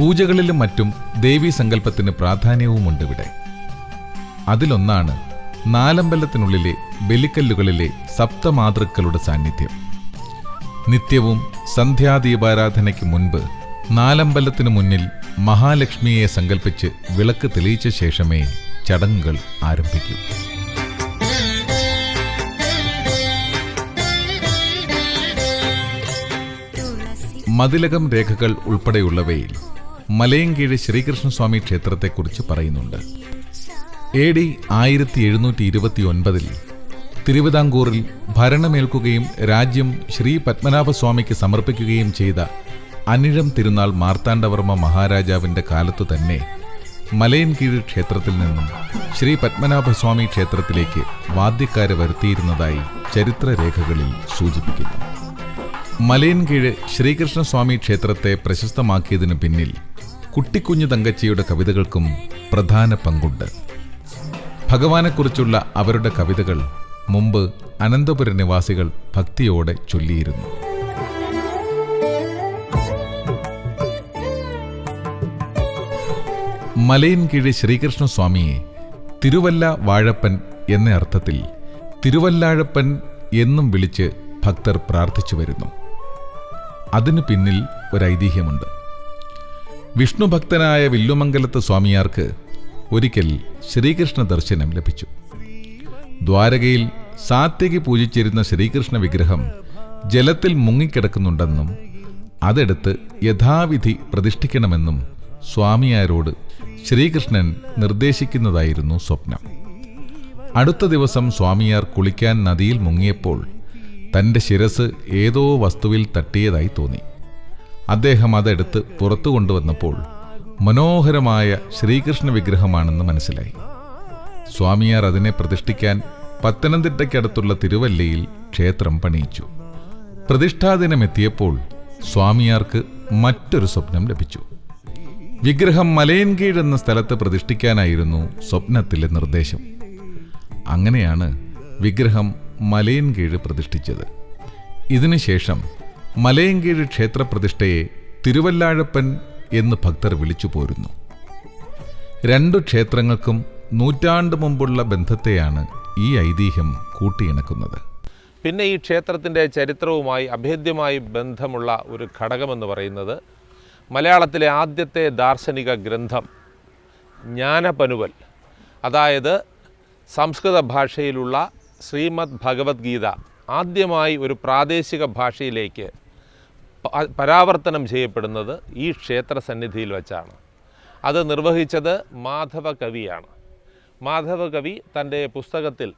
പൂജകളിലും മറ്റും ദേവീസങ്കല്പത്തിന് പ്രാധാന്യവുമുണ്ടിവിടെ. അതിലൊന്നാണ് നാലമ്പലത്തിനുള്ളിലെ ബലിക്കല്ലുകളിലെ സപ്തമാതൃക്കളുടെ സാന്നിധ്യം. നിത്യവും സന്ധ്യാദീപാരാധനയ്ക്ക് മുൻപ് നാലമ്പലത്തിനു മുന്നിൽ മഹാലക്ഷ്മിയെ സങ്കല്പിച്ച് വിളക്ക് തെളിയിച്ച ശേഷമേ ചടങ്ങുകൾ ആരംഭിക്കൂ. മതിലകം രേഖകൾ ഉൾപ്പെടെയുള്ളവയിൽ മലയൻകീഴ് ശ്രീകൃഷ്ണസ്വാമി ക്ഷേത്രത്തെക്കുറിച്ച് പറയുന്നുണ്ട്. AD 1729 തിരുവിതാംകൂറിൽ ഭരണമേൽക്കുകയും രാജ്യം ശ്രീ പത്മനാഭസ്വാമിക്ക് സമർപ്പിക്കുകയും ചെയ്ത അനിഴം തിരുനാൾ മാർത്താണ്ഡവർമ്മ മഹാരാജാവിൻ്റെ കാലത്തു തന്നെ മലയൻകീഴ് ക്ഷേത്രത്തിൽ നിന്നും ശ്രീ പത്മനാഭസ്വാമി ക്ഷേത്രത്തിലേക്ക് വാദ്യക്കാരെ വരുത്തിയിരുന്നതായി ചരിത്രരേഖകളിൽ സൂചിപ്പിക്കുന്നു. മലയൻകീഴ് ശ്രീകൃഷ്ണസ്വാമി ക്ഷേത്രത്തെ പ്രശസ്തമാക്കിയതിനു പിന്നിൽ കുട്ടിക്കുഞ്ഞു തങ്കച്ചിയുടെ കവിതകൾക്കും പ്രധാന പങ്കുണ്ട്. ഭഗവാനെക്കുറിച്ചുള്ള അവരുടെ കവിതകൾ മുമ്പ് അനന്തപുര നിവാസികൾ ഭക്തിയോടെ ചൊല്ലിയിരുന്നു. മലയൻകീഴ് ശ്രീകൃഷ്ണസ്വാമിയെ തിരുവല്ല വാഴപ്പൻ എന്ന അർത്ഥത്തിൽ തിരുവല്ലാഴപ്പൻ എന്നും വിളിച്ച് ഭക്തർ പ്രാർത്ഥിച്ചു വരുന്നു. അതിനു പിന്നിൽ ഒരൈതിഹ്യമുണ്ട്. വിഷ്ണുഭക്തനായ വില്ലുമംഗലത്ത് സ്വാമിയാർക്ക് ഒരിക്കൽ ശ്രീകൃഷ്ണ ദർശനം ലഭിച്ചു. ദ്വാരകയിൽ സാത്യകി പൂജിച്ചിരുന്ന ശ്രീകൃഷ്ണ വിഗ്രഹം ജലത്തിൽ മുങ്ങിക്കിടക്കുന്നുണ്ടെന്നും അതെടുത്ത് യഥാവിധി പ്രതിഷ്ഠിക്കണമെന്നും സ്വാമിയാരോട് ശ്രീകൃഷ്ണൻ നിർദ്ദേശിക്കുന്നതായിരുന്നു സ്വപ്നം. അടുത്ത ദിവസം സ്വാമിയാർ കുളിക്കാൻ നദിയിൽ മുങ്ങിയപ്പോൾ തൻ്റെ ശിരസ് ഏതോ വസ്തുവിൽ തട്ടിയതായി തോന്നി. അദ്ദേഹം അതെടുത്ത് പുറത്തു കൊണ്ടുവന്നപ്പോൾ മനോഹരമായ ശ്രീകൃഷ്ണ വിഗ്രഹമാണെന്ന് മനസ്സിലായി. സ്വാമിയാർ അതിനെ പ്രതിഷ്ഠിക്കാൻ പത്തനംതിട്ടയ്ക്കടുത്തുള്ള തിരുവല്ലയിൽ ക്ഷേത്രം പണിയിച്ചു. പ്രതിഷ്ഠാദിനമെത്തിയപ്പോൾ സ്വാമിയാർക്ക് മറ്റൊരു സ്വപ്നം ലഭിച്ചു. വിഗ്രഹം മലയൻകീഴ് എന്ന സ്ഥലത്ത് പ്രതിഷ്ഠിക്കാനായിരുന്നു സ്വപ്നത്തിലെ നിർദ്ദേശം. അങ്ങനെയാണ് വിഗ്രഹം മലയൻകീഴ് പ്രതിഷ്ഠിച്ചത്. ഇതിനുശേഷം മലയൻകീഴ് ക്ഷേത്രപ്രതിഷ്ഠയെ തിരുവല്ലാഴപ്പൻ എന്ന് ഭക്തർ വിളിച്ചു പോരുന്നു. രണ്ടു ക്ഷേത്രങ്ങൾക്കും നൂറ്റാണ്ട് മുമ്പുള്ള ബന്ധത്തെയാണ് ഈ ഐതിഹ്യം കൂട്ടിയിണക്കുന്നത്. പിന്നെ ഈ ക്ഷേത്രത്തിൻ്റെ ചരിത്രവുമായി അഭേദ്യമായി ബന്ധമുള്ള ഒരു ഘടകമെന്ന് പറയുന്നത് മലയാളത്തിലെ ആദ്യത്തെ ദാർശനിക ഗ്രന്ഥം ജ്ഞാനപനുവൽ, അതായത് സംസ്കൃത ഭാഷയിലുള്ള ശ്രീമദ് ഭഗവത്ഗീത ആദ്യമായി ഒരു പ്രാദേശിക ഭാഷയിലേക്ക് പരാവർത്തനം ചെയ്യപ്പെടുന്നത് ഈ ക്ഷേത്ര സന്നിധിയിൽ വച്ചാണ്. അത് നിർവഹിച്ചത് മാധവ കവിയാണ്. മാധവ കവി തൻ്റെ പുസ്തകത്തിൽ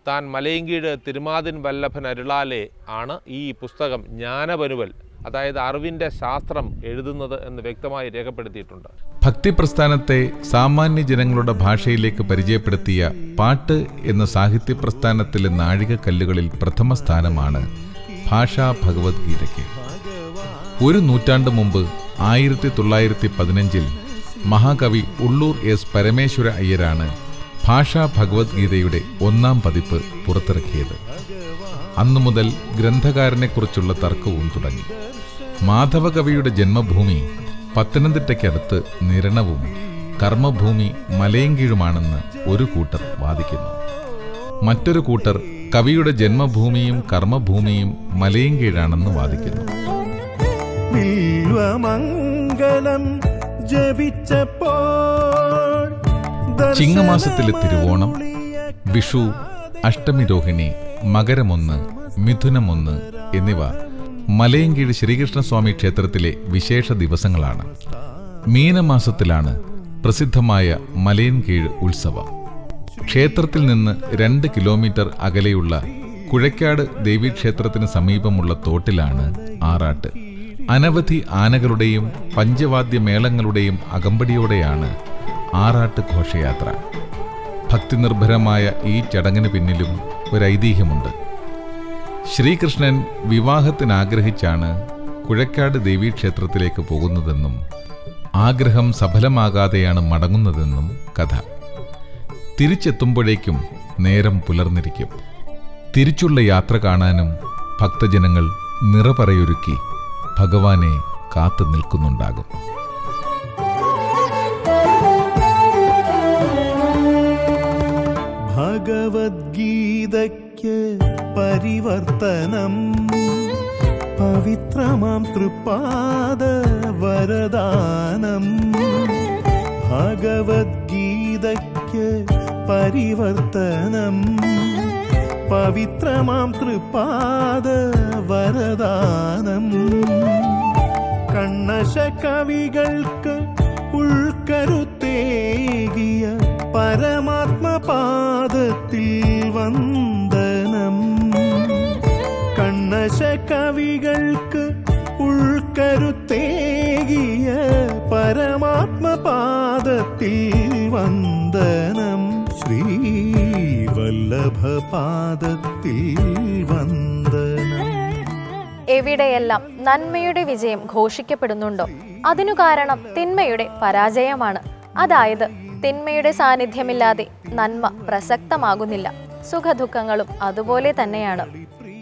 താൻ മലയൻകീഴ് തിരുമാതിൻ വല്ലഭൻ അരുളാലെ ആണ് ഈ പുസ്തകം ജ്ഞാനപനുവൽ, അതായത് അറിവിൻ്റെ ശാസ്ത്രം എഴുതുന്നത് എന്ന് വ്യക്തമായി രേഖപ്പെടുത്തിയിട്ടുണ്ട്. ഭക്തിപ്രസ്ഥാനത്തെ സാമാന്യ ജനങ്ങളുടെ ഭാഷയിലേക്ക് പരിചയപ്പെടുത്തിയ പാട്ട് എന്ന സാഹിത്യപ്രസ്ഥാനത്തിലെ നാഴികക്കല്ലുകളിൽ പ്രഥമ സ്ഥാനമാണ് ഭാഷാ ഭഗവത്ഗീതയ്ക്ക്. ഒരു നൂറ്റാണ്ട് മുമ്പ് 1915 മഹാകവി ഉള്ളൂർ എസ് പരമേശ്വര അയ്യരാണ് ഭാഷാ ഭഗവത്ഗീതയുടെ 1ാം പതിപ്പ് പുറത്തിറക്കിയത്. അന്നു മുതൽ ഗ്രന്ഥകാരനെക്കുറിച്ചുള്ള തർക്കവും തുടങ്ങി. മാധവകവിയുടെ ജന്മഭൂമി പത്തനംതിട്ടയ്ക്കടുത്ത് നിരണവും കർമ്മഭൂമി മലയൻകീഴുമാണെന്ന് ഒരു കൂട്ടർ വാദിക്കുന്നു. മറ്റൊരു കൂട്ടർ കവിയുടെ ജന്മഭൂമിയും കർമ്മഭൂമിയും മലയൻകീഴാണെന്ന് വാദിക്കുന്നു. ചിങ്ങമാസത്തിലെ തിരുവോണം, വിഷു, അഷ്ടമി രോഹിണി, മകരം 1, മിഥുനം 1 എന്നിവ മലയൻകീഴ് ശ്രീകൃഷ്ണസ്വാമി ക്ഷേത്രത്തിലെ വിശേഷ ദിവസങ്ങളാണ്. മീനമാസത്തിലാണ് പ്രസിദ്ധമായ മലയൻകീഴ് ഉത്സവം. ക്ഷേത്രത്തിൽ നിന്ന് 2 കിലോമീറ്റർ അകലെയുള്ള കുഴയ്ക്കാട് ദേവീക്ഷേത്രത്തിന് സമീപമുള്ള തോട്ടിലാണ് ആറാട്ട്. അനവധി ആനകളുടെയും പഞ്ചവാദ്യമേളങ്ങളുടെയും അകമ്പടിയോടെയാണ് ആറാട്ട് ഘോഷയാത്ര. ഭക്തിനിർഭരമായ ഈ ചടങ്ങിന് പിന്നിലും ഒരു ഐതിഹ്യമുണ്ട്. ശ്രീകൃഷ്ണൻ വിവാഹത്തിനാഗ്രഹിച്ചാണ് കുഴയ്ക്കാട് ദേവീക്ഷേത്രത്തിലേക്ക് പോകുന്നതെന്നും ആഗ്രഹം സഫലമാകാതെയാണ് മടങ്ങുന്നതെന്നും കഥ. തിരിച്ചെത്തുമ്പോഴേക്കും നേരം പുലർന്നിരിക്കും. തിരിച്ചുള്ള യാത്ര കാണാനും ഭക്തജനങ്ങൾ നിറപറയൊരുക്കി ഭഗവാനെ കാത്തു നിൽക്കുന്നുണ്ടാകും. ഭഗവദ്ഗീതയ്ക്ക് പരിവർത്തനം പവിത്രമാം തൃപ്പാദ വരദാനം ഭഗവദ്ഗീതയ്ക്ക് പരിവർത്തനം പവിത്രമാം തൃപ്പാദ വരദാനം കണ്ണശ കവികൾക്ക് ഉൾക്കരുത്തേകിയ പരമാത്മപാദത്തിൽ വന്ദനം കണ്ണശ കവികൾക്ക് ഉൾക്കരുത്തേകിയ പരമാത്മപാദത്തിൽ വന്ദനം ശ്രീവല്ലഭപാദത്തിൽ വന്ദനം. എവിടെയെല്ലാം നന്മയുടെ വിജയം ഘോഷിക്കപ്പെടുന്നുണ്ടോ അതിനു കാരണം തിന്മയുടെ പരാജയമാണ്. അതായത് തിന്മയുടെ സാന്നിധ്യമില്ലാതെ നന്മ പ്രസക്തമാകുന്നില്ല. സുഖദുഃഖങ്ങളും അതുപോലെ തന്നെയാണ്.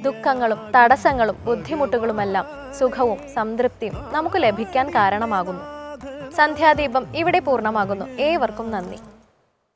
ദുഃഖങ്ങളും തടസ്സങ്ങളും ബുദ്ധിമുട്ടുകളുമെല്ലാം സുഖവും സംതൃപ്തിയും നമുക്ക് ലഭിക്കാൻ കാരണമാകുന്നു. സന്ധ്യാദീപം ഇവിടെ പൂർണ്ണമാകുന്നു. ഏവർക്കും നന്ദി.